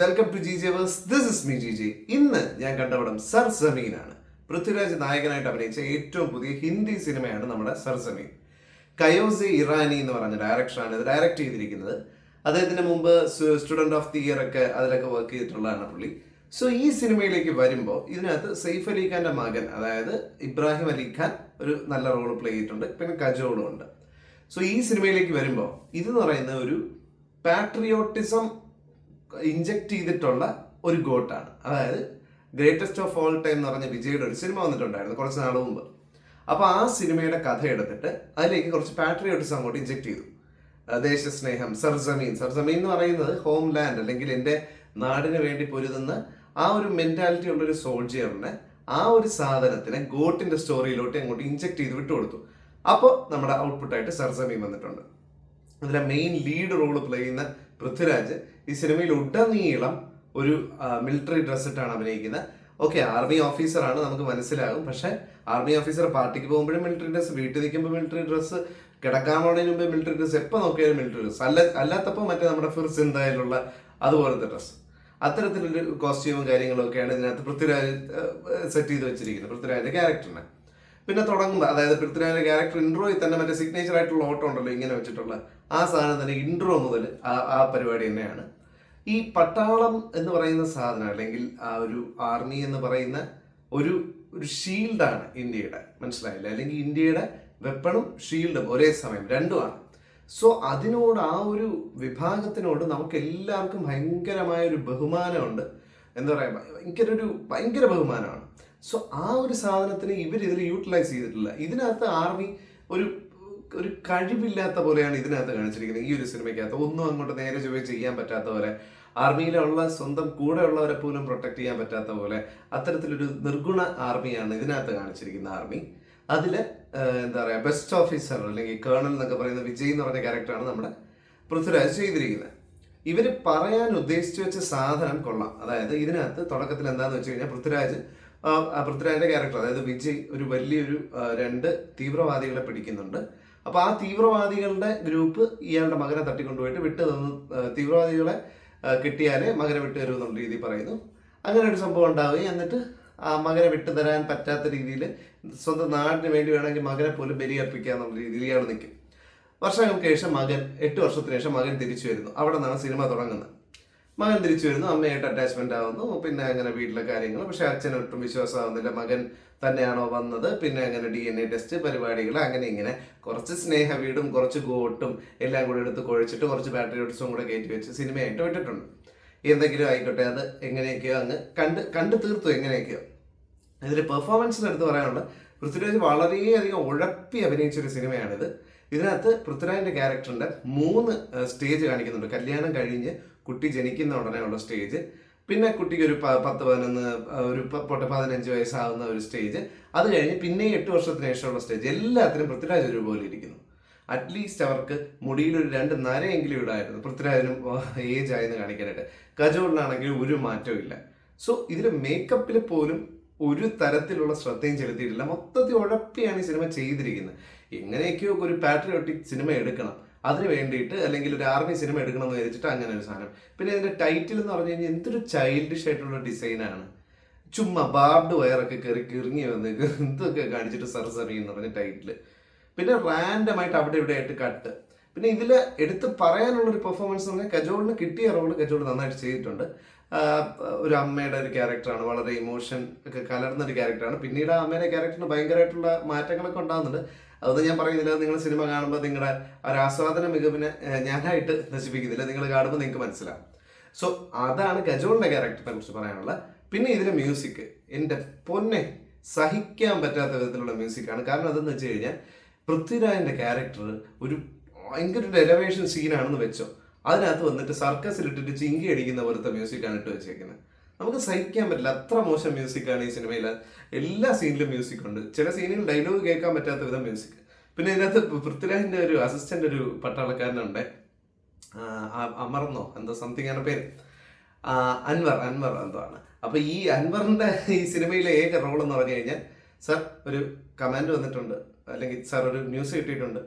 Welcome to G J verse. This is me G J. ഇന്ന് ഞാൻ കണ്ട പടം സർ സമീനാണ്. പൃഥ്വിരാജ് നായകനായിട്ട് അഭിനയിച്ച ഏറ്റവും പുതിയ ഹിന്ദി സിനിമയാണ് നമ്മുടെ സർ സമീൻ. കയോസെ ഇറാനി എന്ന് പറഞ്ഞ ഡയറക്ടറാണ് ഇത് ഡയറക്റ്റ് ചെയ്തിരിക്കുന്നത്. അദ്ദേഹത്തിന് മുമ്പ് സ്റ്റുഡൻറ് ഓഫ് ദി ഇയർ ഒക്കെ അതിലൊക്കെ വർക്ക് ചെയ്തിട്ടുള്ളതാണ് പുള്ളി. സോ ഈ സിനിമയിലേക്ക് വരുമ്പോൾ ഇതിനകത്ത് സെയ്ഫ് അലി ഖാന്റെ മകൻ, അതായത് ഇബ്രാഹിം അലി ഖാൻ ഒരു നല്ല റോൾ പ്ലേ ചെയ്തിട്ടുണ്ട്. പിന്നെ കജോളും ഉണ്ട്. സോ ഈ സിനിമയിലേക്ക് വരുമ്പോൾ ഇതെന്ന് പറയുന്ന ഒരു പാട്രിയോട്ടിസം ഇഞ്ചക്ട് ചെയ്തിട്ടുള്ള ഒരു ഗോട്ടാണ്. അതായത് ഗ്രേറ്റസ്റ്റ് ഓഫ് ഓൾ ടൈം എന്ന് പറഞ്ഞ വിജയുടെ ഒരു സിനിമ വന്നിട്ടുണ്ടായിരുന്നു കുറച്ച് നാൾ മുമ്പ്. അപ്പോൾ ആ സിനിമയുടെ കഥ എടുത്തിട്ട് അതിലേക്ക് കുറച്ച് പാട്രിയോട്ടിസം അങ്ങോട്ട് ഇഞ്ചക്ട് ചെയ്തു. ദേശസ്നേഹം, സർസമീൻ എന്ന് പറയുന്നത് ഹോം ലാൻഡ്, അല്ലെങ്കിൽ എൻ്റെ നാടിന് വേണ്ടി പൊരുതുന്ന ആ ഒരു മെന്റാലിറ്റി ഉള്ളൊരു സോൾജിയറിനെ, ആ ഒരു സാധനത്തിനെ ഗോട്ടിന്റെ സ്റ്റോറിയിലോട്ട് അങ്ങോട്ട് ഇഞ്ചക്ട് ചെയ്ത് വിട്ടുകൊടുത്തു. അപ്പോൾ നമ്മുടെ ഔട്ട്പുട്ടായിട്ട് സർസമീൻ വന്നിട്ടുണ്ട്. അതിലെ മെയിൻ ലീഡ് റോള് പ്ലേ ചെയ്യുന്ന പൃഥ്വിരാജ് ഈ സിനിമയിൽ ഉടനീളം ഒരു മിലിറ്ററി ഡ്രസ് ഇട്ടാണ് അഭിനയിക്കുന്നത്. ഓക്കെ, ആർമി ഓഫീസറാണ്, നമുക്ക് മനസ്സിലാകും. പക്ഷെ ആർമി ഓഫീസർ പാർട്ടിക്ക് പോകുമ്പോഴും മിലിറ്ററി ഡ്രസ്, വീട്ടിൽ നിൽക്കുമ്പോൾ മിലിറ്ററി ഡ്രസ്, കിടക്കാമോടതിന് മുമ്പ് മിലിറ്ററി ഡ്രസ്, എപ്പോൾ നോക്കിയാലും മിലിറ്ററി ഡ്രസ്, അല്ലാത്തപ്പോൾ മറ്റേ നമ്മുടെ ഫിർസ് എന്തായാലുള്ള അതുപോലത്തെ ഡ്രസ്സ്, അത്തരത്തിലൊരു കോസ്റ്റ്യൂമും കാര്യങ്ങളും ഒക്കെയാണ് ഇതിനകത്ത് പൃഥ്വിരാജ് സെറ്റ് ചെയ്ത് വെച്ചിരിക്കുന്നത് പൃഥ്വിരാജിന്റെ ക്യാരക്ടറിനെ. പിന്നെ തുടങ്ങുമ്പോൾ, അതായത് പൃഥ്വിരാജിന്റെ ക്യാരക്ടർ ഇൻട്രോയിൽ തന്നെ മറ്റേ സിഗ്നേച്ചർ ആയിട്ടുള്ള ഓട്ടം ഉണ്ടല്ലോ ഇങ്ങനെ വെച്ചിട്ടുള്ള ആ സാധനം തന്നെ ഇൻട്രോ മുതൽ ആ പരിപാടി തന്നെയാണ്. ഈ പട്ടാളം എന്ന് പറയുന്ന സാധനം, അല്ലെങ്കിൽ ആ ഒരു ആർമി എന്ന് പറയുന്ന ഒരു ഷീൽഡാണ് ഇന്ത്യയുടെ, മനസ്സിലായില്ല? അല്ലെങ്കിൽ ഇന്ത്യയുടെ വെപ്പണും ഷീൽഡും ഒരേ സമയം രണ്ടുമാണ്. സോ അതിനോട്, ആ ഒരു വിഭാഗത്തിനോട് നമുക്ക് എല്ലാവർക്കും ഭയങ്കരമായ ഒരു ബഹുമാനമുണ്ട്. എന്താ പറയുക, ഭയങ്കര ബഹുമാനമാണ്. സോ ആ ഒരു സാധനത്തിന് ഇതിൽ യൂട്ടിലൈസ് ചെയ്തിട്ടില്ല. ഇതിനകത്ത് ആർമി ഒരു കഴിവില്ലാത്ത പോലെയാണ് ഇതിനകത്ത് കാണിച്ചിരിക്കുന്നത്. ഈ ഒരു സിനിമയ്ക്കകത്ത് ഒന്നും അങ്ങോട്ട് നേരെ ചൊവ്വേ ചെയ്യാൻ പറ്റാത്ത പോലെ, ആർമിയിലുള്ള സ്വന്തം കൂടെ ഉള്ളവരെ പോലും പ്രൊട്ടക്ട് ചെയ്യാൻ പറ്റാത്ത പോലെ, അത്തരത്തിലൊരു നിർഗുണ ആർമിയാണ് ഇതിനകത്ത് കാണിച്ചിരിക്കുന്ന ആർമി. അതിൽ എന്താ പറയുക, ബെസ്റ്റ് ഓഫീസർ അല്ലെങ്കിൽ കേണൽ എന്നൊക്കെ പറയുന്ന വിജയ് എന്ന് പറഞ്ഞ ക്യാരക്ടറാണ് നമ്മുടെ പൃഥ്വിരാജ് ചെയ്തിരിക്കുന്നത്. ഇവർ പറയാൻ ഉദ്ദേശിച്ചു വെച്ച സാധനം കൊള്ളാം. അതായത് ഇതിനകത്ത് തുടക്കത്തിൽ എന്താണെന്ന് വെച്ച് കഴിഞ്ഞാൽ പൃഥ്വിരാജിന്റെ ക്യാരക്ടർ, അതായത് വിജയ് ഒരു വലിയൊരു 2 തീവ്രവാദികളെ പിടിക്കുന്നുണ്ട്. അപ്പോൾ ആ തീവ്രവാദികളുടെ ഗ്രൂപ്പ് ഇയാളുടെ മകനെ തട്ടിക്കൊണ്ടുപോയിട്ട് തീവ്രവാദികളെ കിട്ടിയാലേ മകനെ വിട്ടു തരുമെന്നുള്ള രീതിയിൽ പറയുന്നു. അങ്ങനെ ഒരു സംഭവം ഉണ്ടാവുകയും എന്നിട്ട് ആ മകനെ വിട്ടുതരാൻ പറ്റാത്ത രീതിയിൽ സ്വന്തം നാടിന് വേണ്ടി വേണമെങ്കിൽ മകനെ പോലും ബലിയർപ്പിക്കുക എന്നുള്ള രീതിയിൽ ഇയാൾ നിൽക്കും. വർഷങ്ങൾക്ക് ശേഷം 8 വർഷത്തിന് ശേഷം മകൻ തിരിച്ചു വരുന്നു. അവിടെ നിന്നാണ് സിനിമ തുടങ്ങുന്നത്. മകൻ തിരിച്ചു വരുന്നു, അമ്മയായിട്ട് അറ്റാച്ച്മെന്റ് ആവുന്നു, പിന്നെ അങ്ങനെ വീട്ടിലെ കാര്യങ്ങൾ. പക്ഷെ അച്ഛനൊട്ടും വിശ്വാസമാവുന്നില്ല, മകൻ തന്നെയാണോ വന്നത്. പിന്നെ അങ്ങനെ DNA ടെസ്റ്റ് പരിപാടികൾ, അങ്ങനെ ഇങ്ങനെ കുറച്ച് സ്നേഹ വീടും കുറച്ച് ഗോട്ടും എല്ലാം കൂടെ എടുത്ത് കുഴച്ചിട്ട് കുറച്ച് പാട്രിയോട്ടിസും കൂടെ കയറ്റി വെച്ച് സിനിമയായിട്ട് വിട്ടിട്ടുണ്ട്. എന്തെങ്കിലും ആയിക്കോട്ടെ, അത് എങ്ങനെയൊക്കെയോ അങ്ങ് കണ്ട് തീർത്തു. എങ്ങനെയൊക്കെയോ ഇതിൽ പെർഫോമൻസിന് എടുത്ത് പറയാനുള്ള, പൃഥ്വിരാജ് വളരെയധികം ഉഴപ്പി അഭിനയിച്ചൊരു സിനിമയാണിത്. ഇതിനകത്ത് പൃഥ്വിരാജിന്റെ ക്യാരക്ടറിന്റെ 3 സ്റ്റേജ് കാണിക്കുന്നുണ്ട്. കല്യാണം കഴിഞ്ഞ് കുട്ടി ജനിക്കുന്ന ഉടനെ ഉള്ള സ്റ്റേജ്, പിന്നെ കുട്ടിക്ക് ഒരു 15 വയസ്സാകുന്ന ഒരു സ്റ്റേജ്, അത് കഴിഞ്ഞ് പിന്നെ 8 വർഷത്തിന് ശേഷമുള്ള സ്റ്റേജ്. എല്ലാത്തിനും പൃഥ്വിരാജ് ഒരുപോലെ ഇരിക്കുന്നു. അറ്റ്ലീസ്റ്റ് അവർക്ക് മുടിയിലൊരു 2 നരയെങ്കിലും ഇടായിരുന്നു, പൃഥ്വിരാജിനും ഏജ് ആയെന്ന് കാണിക്കാനായിട്ട്. കജോളിനാണെങ്കിൽ ഒരു മാറ്റവും ഇല്ല. സോ ഇതിൽ മേക്കപ്പിൽ പോലും ഒരു തരത്തിലുള്ള ശ്രദ്ധയും ചെലുത്തിയിട്ടില്ല. മൊത്തത്തിൽ ഉഴപ്പിയാണ് ഈ സിനിമ ചെയ്തിരിക്കുന്നത്. എങ്ങനെയൊക്കെയോ ഒരു പാട്രിയോട്ടിക് സിനിമ എടുക്കണം, അതിന് വേണ്ടിയിട്ട്, അല്ലെങ്കിൽ ഒരു ആർമി സിനിമ എടുക്കണം എന്ന് വിചാരിച്ചിട്ട് അങ്ങനെ ഒരു സാധനം. പിന്നെ ഇതിന്റെ ടൈറ്റിൽ എന്ന് പറഞ്ഞു കഴിഞ്ഞാൽ എന്തൊരു ചൈൽഡിഷ് ആയിട്ടുള്ള ഡിസൈനാണ്. ചുമ്മാ ബാർഡ് വയറൊക്കെ കിറങ്ങി വന്ന് എന്തൊക്കെ കാണിച്ചിട്ട് സർസറി എന്ന് പറഞ്ഞ ടൈറ്റില്. പിന്നെ റാൻഡമായിട്ട് അവിടെ ഇവിടെ ആയിട്ട് കട്ട്. പിന്നെ ഇതിൽ എടുത്ത് പറയാനുള്ളൊരു പെർഫോമൻസ് എന്ന് പറഞ്ഞാൽ കജോളിന് കിട്ടിയ റോള് കജോൾ നന്നായിട്ട് ചെയ്തിട്ടുണ്ട്. ഒരു അമ്മയുടെ ഒരു ക്യാരക്ടറാണ്, വളരെ ഇമോഷൻ ഒക്കെ കലർന്നൊരു ക്യാരക്ടറാണ്. പിന്നീട് ആ അമ്മയുടെ ക്യാരക്ടറിന് ഭയങ്കരമായിട്ടുള്ള മാറ്റങ്ങളൊക്കെ ഉണ്ടാകുന്നുണ്ട്. അതൊന്നും ഞാൻ പറയുന്നില്ല. നിങ്ങൾ സിനിമ കാണുമ്പോൾ നിങ്ങളുടെ ഒരു ആസ്വാദന മികവിനെ ഞാനായിട്ട് നശിപ്പിക്കുന്നില്ല. നിങ്ങൾ കാണുമ്പോൾ നിങ്ങൾക്ക് മനസ്സിലാവും. സോ അതാണ് കജോളിന്റെ ക്യാരക്ടറിനെ കുറിച്ച് പറയാനുള്ളത്. പിന്നെ ഇതിലെ മ്യൂസിക്, എൻ്റെ പൊന്നെ, സഹിക്കാൻ പറ്റാത്ത വിധത്തിലുള്ള മ്യൂസിക്കാണ്. കാരണം അതെന്ന് വെച്ച് കഴിഞ്ഞാൽ പൃഥ്വിരാജിന്റെ ക്യാരക്ടർ ഒരു ഭയങ്കര ഒരു എലവേഷൻ സീനാണെന്ന് വെച്ചോ, അതിനകത്ത് വന്നിട്ട് സർക്കസിലിട്ടിട്ട് ചിങ്കി അടിക്കുന്ന പോലത്തെ മ്യൂസിക്കാണ് ഇട്ട് വെച്ചേക്കുന്നത്. നമുക്ക് സഹിക്കാൻ പറ്റില്ല, അത്ര മോശം മ്യൂസിക്കാണ് ഈ സിനിമയിൽ. എല്ലാ സീനിലും മ്യൂസിക് ഉണ്ട്. ചില സീനിൽ ഡയലോഗ് കേൾക്കാൻ പറ്റാത്ത വിധം മ്യൂസിക്. പിന്നെ ഇതിനകത്ത് പൃഥ്വിരാജിന്റെ ഒരു അസിസ്റ്റന്റ്, ഒരു പട്ടാളക്കാരനുണ്ട്, അമർന്നോ എന്തോ സംതിങ് ആണ് പേര്, അൻവർ എന്തോ ആണ്. അപ്പൊ ഈ അൻവറിന്റെ ഈ സിനിമയിലെ ഏക റോൾ എന്ന് പറഞ്ഞു കഴിഞ്ഞാൽ, സർ ഒരു കമാൻഡ് വന്നിട്ടുണ്ട്, അല്ലെങ്കിൽ സർ ഒരു ന്യൂസ് കിട്ടിയിട്ടുണ്ട്,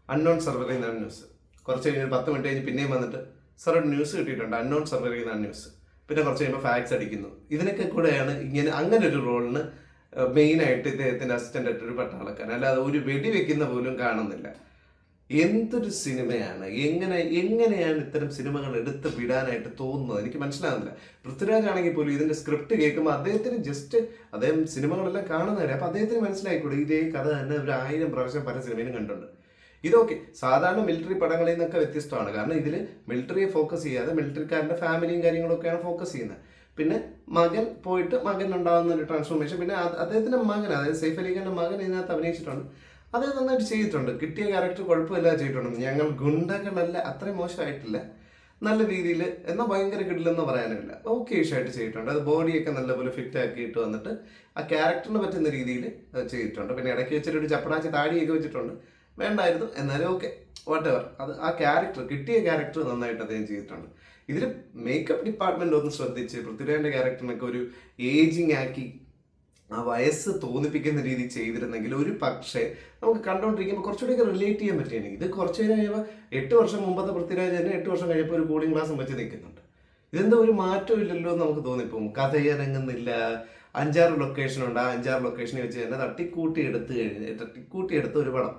അൺനോൺ സർവർ ചെയ്യുന്ന ന്യൂസ്. കുറച്ച് കഴിഞ്ഞ് 10 മിനിറ്റ് കഴിഞ്ഞ് പിന്നെയും വന്നിട്ട്, സർ ഒരു ന്യൂസ് കിട്ടിയിട്ടുണ്ട്, അൺനോൺ സർവർ ചെയ്യുന്ന ന്യൂസ്. പിന്നെ കുറച്ച് കഴിയുമ്പോൾ ഫാക്സ് അടിക്കുന്നു. ഇതിനൊക്കെ കൂടെയാണ് ഇങ്ങനെ അങ്ങനെ ഒരു റോളിന് മെയിനായിട്ട് ഇദ്ദേഹത്തിൻ്റെ അസിസ്റ്റൻ്റ് ആയിട്ടൊരു പട്ടാളക്കാരൻ. അല്ലാതെ ഒരു വെടി വെക്കുന്ന പോലും കാണുന്നില്ല. എന്തൊരു സിനിമയാണ്! എങ്ങനെയാണ് ഇത്തരം സിനിമകൾ എടുത്ത് വിടാനായിട്ട് തോന്നുന്നത് എനിക്ക് മനസ്സിലാകുന്നില്ല. പൃഥ്വിരാജ് ആണെങ്കിൽ പോലും ഇതിന്റെ സ്ക്രിപ്റ്റ് കേൾക്കുമ്പോൾ അദ്ദേഹം സിനിമകളെല്ലാം കാണുന്നവരെ, അപ്പൊ അദ്ദേഹത്തിന് മനസ്സിലായിക്കൂടെ ഇതേ കഥ തന്നെ ഒരു 1000 പ്രാവശ്യം പല സിനിമയിലും കണ്ടിട്ടുണ്ട്. ഇതൊക്കെ സാധാരണ മിലിറ്ററി പടങ്ങളിൽ നിന്നൊക്കെ വ്യത്യസ്തമാണ്. കാരണം ഇതിൽ മിലിറ്ററിയെ ഫോക്കസ് ചെയ്യാതെ മിലിറ്ററിക്കാരൻ്റെ ഫാമിലിയും കാര്യങ്ങളൊക്കെയാണ് ഫോക്കസ് ചെയ്യുന്നത്. പിന്നെ മകൻ പോയിട്ട് മകൻ ഉണ്ടാകുന്ന ഒരു ട്രാൻസ്ഫോർമേഷൻ, പിന്നെ അദ്ദേഹത്തിൻ്റെ മകൻ, അതായത് സെയ്ഫ് അലി ഖാൻ്റെ മകൻ ഇതിനകത്ത് അഭിനയിച്ചിട്ടുണ്ട്. അത് നന്നായിട്ട് ചെയ്തിട്ടുണ്ട്. കിട്ടിയ ക്യാരക്ടർ കുഴപ്പമില്ലാതെ ചെയ്തിട്ടുണ്ട്. ഞങ്ങൾ ഗുണ്ടകളല്ല, അത്രയും മോശമായിട്ടില്ല, നല്ല രീതിയിൽ, എന്നാൽ ഭയങ്കര കിടിലെന്ന് പറയാനില്ല, ഓക്കെ ഇഷായിട്ട് ചെയ്തിട്ടുണ്ട്. അത് ബോഡിയൊക്കെ നല്ലപോലെ ഫിറ്റ് ആക്കിയിട്ട് വന്നിട്ട് ആ ക്യാരക്ടറിന് പറ്റുന്ന രീതിയിൽ ചെയ്തിട്ടുണ്ട്. പിന്നെ ഇടയ്ക്ക് വെച്ചിട്ടൊരു ചപ്പടാച്ച് താടിയൊക്കെ വെച്ചിട്ടുണ്ട്, വേണ്ടായിരുന്നു, എന്നാലും ഓക്കെ വാട്ട് എവർ. അത് ആ കിട്ടിയ ക്യാരക്ടർ നന്നായിട്ട് അദ്ദേഹം ചെയ്തിട്ടുണ്ട്. ഇതിൽ മേക്കപ്പ് ഡിപ്പാർട്ട്മെന്റ് ഒന്ന് ശ്രദ്ധിച്ച് പൃഥ്വിരാജിന്റെ ക്യാരക്ടറിനൊക്കെ ഒരു ഏജിങ് ആക്കി ആ വയസ്സ് തോന്നിപ്പിക്കുന്ന രീതി ചെയ്തിരുന്നെങ്കിൽ ഒരു പക്ഷേ നമുക്ക് കണ്ടുകൊണ്ടിരിക്കുമ്പോൾ കുറച്ചുകൂടിയൊക്കെ റിലേറ്റ് ചെയ്യാൻ പറ്റുകയാണെങ്കിൽ. ഇത് കുറച്ച് കഴിയുമ്പോൾ 8 വർഷം മുമ്പത്തെ പൃഥ്വിരാജ് തന്നെ 8 വർഷം കഴിയുമ്പോൾ ഒരു കൂളിംഗ് ഗ്ലാസും വെച്ച് നിൽക്കുന്നുണ്ട്. ഇതെന്താ ഒരു മാറ്റം ഇല്ലല്ലോ എന്ന് നമുക്ക് തോന്നിപ്പോകും. കഥ ഇറങ്ങുന്നില്ല, 5-6 ലൊക്കേഷൻ ഉണ്ട്, ആ 5-6 ലൊക്കേഷനിൽ വെച്ച് തന്നെ തട്ടിക്കൂട്ടിയെടുത്ത ഒരു പടം.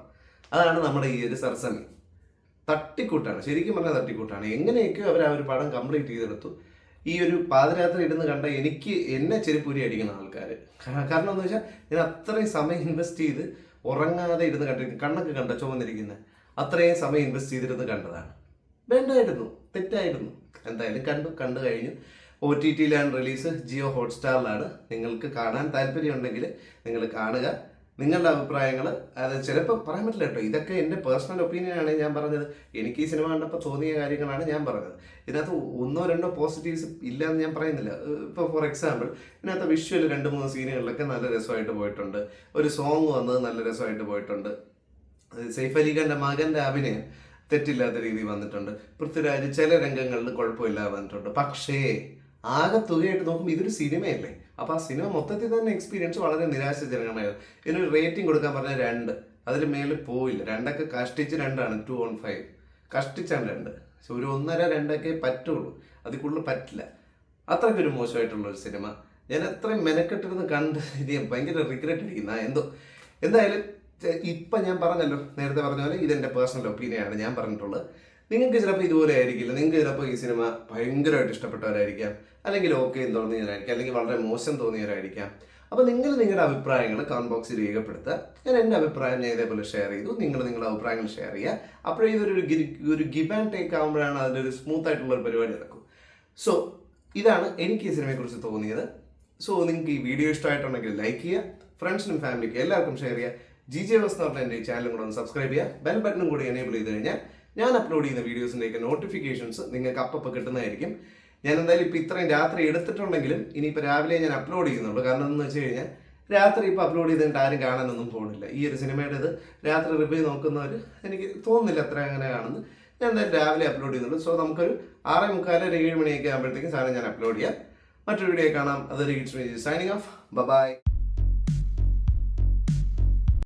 അതാണ് നമ്മുടെ ഈ ഒരു സർസമി. തട്ടിക്കൂട്ടാണ്, ശരിക്കും പറഞ്ഞാൽ തട്ടിക്കൂട്ടാണ്. എങ്ങനെയൊക്കെയോ അവർ ആ ഒരു പടം കംപ്ലീറ്റ് ചെയ്തെടുത്തു. ഈ ഒരു പാതിരാത്രി ഇരുന്ന് കണ്ട എന്നെ ചെരുപ്പൂരി അടിക്കുന്ന ആൾക്കാർ. കാരണം എന്ന് വെച്ചാൽ ഞാൻ അത്രയും സമയം ഇൻവെസ്റ്റ് ചെയ്ത് ഉറങ്ങാതെ ഇരുന്ന് കണ്ടിരിക്കും, കണ്ണൊക്കെ കണ്ട ചുമന്നിരിക്കുന്നത്, അത്രയും സമയം ഇൻവെസ്റ്റ് ചെയ്തിരുന്ന് കണ്ടതാണ്. വേണ്ടായിരുന്നു, തെറ്റായിരുന്നു. എന്തായാലും കണ്ടു കഴിഞ്ഞു. OTT-ലാണ് റിലീസ്, ജിയോ ഹോട്ട്സ്റ്റാറിലാണ്. നിങ്ങൾക്ക് കാണാൻ താല്പര്യമുണ്ടെങ്കിൽ നിങ്ങൾ കാണുക. നിങ്ങളുടെ അഭിപ്രായങ്ങൾ, അതായത് ചിലപ്പോൾ പറയാൻ പറ്റില്ല കേട്ടോ, ഇതൊക്കെ എൻ്റെ പേഴ്സണൽ ഒപ്പീനിയനാണ് ഞാൻ പറഞ്ഞത്. എനിക്ക് ഈ സിനിമ കണ്ടപ്പോൾ തോന്നിയ കാര്യങ്ങളാണ് ഞാൻ പറഞ്ഞത്. ഇതിനകത്ത് 1-2 പോസിറ്റീവ്സ് ഇല്ലയെന്ന് ഞാൻ പറയുന്നില്ല. ഇപ്പോൾ ഫോർ എക്സാമ്പിൾ ഇതിനകത്ത് വിഷ്വൽ 2-3 സീനുകളിലൊക്കെ നല്ല രസമായിട്ട് പോയിട്ടുണ്ട്. ഒരു സോങ് വന്നത് നല്ല രസമായിട്ട് പോയിട്ടുണ്ട്. സെയ്ഫ് അലി ഖാൻ്റെ മകൻ്റെ അഭിനയം തെറ്റില്ലാത്ത രീതിയിൽ വന്നിട്ടുണ്ട്. പൃഥ്വിരാജ് ചില രംഗങ്ങളിൽ കുഴപ്പമില്ലാതെ വന്നിട്ടുണ്ട്. പക്ഷേ ആകെ തുകയായിട്ട് നോക്കുമ്പോൾ ഇതൊരു സിനിമയല്ലേ. അപ്പോൾ ആ സിനിമ മൊത്തത്തിൽ തന്നെ എക്സ്പീരിയൻസ് വളരെ നിരാശാജനകമായിരുന്നു. ഇതിനൊരു റേറ്റിംഗ് കൊടുക്കാൻ പറഞ്ഞാൽ 2, അതിൽ മേളിൽ പോയില്ല. 2 കഷ്ടിച്ച് 2 2/5 കഷ്ടിച്ചാണ് 2. പക്ഷെ ഒരു 1.5-2 പറ്റുള്ളൂ, അതിൽ കൂടുതൽ പറ്റില്ല. അത്രയ്ക്കൊരു മോശമായിട്ടുള്ളൊരു സിനിമ. ഞാൻ അത്രയും മെനക്കെട്ടിരുന്ന് കണ്ട് ഭയങ്കര റിഗ്രറ്റ് അടിക്കുന്ന എന്തായാലും ഇപ്പം ഞാൻ പറഞ്ഞല്ലോ, നേരത്തെ പറഞ്ഞ പോലെ ഇതെൻ്റെ പേഴ്സണൽ ഒപ്പീനിയനാണ് ഞാൻ പറഞ്ഞിട്ടുള്ളത്. നിങ്ങൾക്ക് ചിലപ്പോൾ ഇതുപോലെ ആയിരിക്കില്ല. നിങ്ങൾക്ക് ചിലപ്പോൾ ഈ സിനിമ ഭയങ്കരമായിട്ട് ഇഷ്ടപ്പെട്ടവരായിരിക്കാം, അല്ലെങ്കിൽ ഓക്കെ എന്ന് തോന്നിയവരായിരിക്കാം, അല്ലെങ്കിൽ വളരെ മോശം തോന്നിയവരായിരിക്കാം. അപ്പോൾ നിങ്ങൾ നിങ്ങളുടെ അഭിപ്രായങ്ങൾ കമന്റ് ബോക്സിൽ രേഖപ്പെടുത്തുക. ഞാൻ എൻ്റെ അഭിപ്രായം ഞാൻ ഇതേപോലെ ഷെയർ ചെയ്തു, നിങ്ങൾ നിങ്ങളുടെ അഭിപ്രായങ്ങൾ ഷെയർ ചെയ്യുക. അപ്പോഴേ ഇതൊരു ഗിവ് ആൻഡ് ടേക്ക് ആകുമ്പോഴാണ് അതിൻ്റെ ഒരു സ്മൂത്ത് ആയിട്ടുള്ള ഒരു പരിപാടി നടക്കും. സോ ഇതാണ് എനിക്ക് ഈ സിനിമയെക്കുറിച്ച് തോന്നിയത്. സോ നിങ്ങൾക്ക് ഈ വീഡിയോ ഇഷ്ടമായിട്ടുണ്ടെങ്കിൽ ലൈക്ക് ചെയ്യുക, ഫ്രണ്ട്സിനും ഫാമിലിക്കും എല്ലാവർക്കും ഷെയർ ചെയ്യുക. GJ Vlogs എന്ന് പറഞ്ഞ എൻ്റെ ഈ ചാനലും കൂടെ ഒന്ന് സബ്സ്ക്രൈബ് ചെയ്യുക. ബെൽ ബട്ടണും കൂടി എനേബിൾ ചെയ്ത് കഴിഞ്ഞാൽ ഞാൻ അപ്ലോഡ് ചെയ്യുന്ന വീഡിയോസിൻ്റെയൊക്കെ നോട്ടിഫിക്കേഷൻസ് നിങ്ങൾക്ക് അപ്പം കിട്ടുന്നതായിരിക്കും. ഞാൻ എന്തായാലും ഇപ്പോൾ ഇത്രയും രാത്രി എടുത്തിട്ടുണ്ടെങ്കിലും ഇനിയിപ്പോൾ രാവിലെ ഞാൻ അപ്ലോഡ് ചെയ്യുന്നുള്ളൂ. കാരണം എന്ന് വെച്ച് കഴിഞ്ഞാൽ രാത്രി ഇപ്പോൾ അപ്ലോഡ് ചെയ്തിട്ട് ആരും കാണാനൊന്നും പോകുന്നില്ല. ഈ ഒരു സിനിമയുടേത് രാത്രി റിവ്യൂ നോക്കുന്നവർ എനിക്ക് തോന്നുന്നില്ല അത്ര അങ്ങനെ കാണുന്നു. ഞാൻ എന്തായാലും രാവിലെ അപ്ലോഡ് ചെയ്യുന്നുള്ളൂ. സോ നമുക്കൊരു 6:45 7 മണിയൊക്കെ ആകുമ്പോഴത്തേക്കും സാധനം ഞാൻ അപ്ലോഡ് ചെയ്യാം. മറ്റൊരു വീഡിയോ കാണാം. അതൊരു സൈനിങ് ഓഫ്. ബൈ.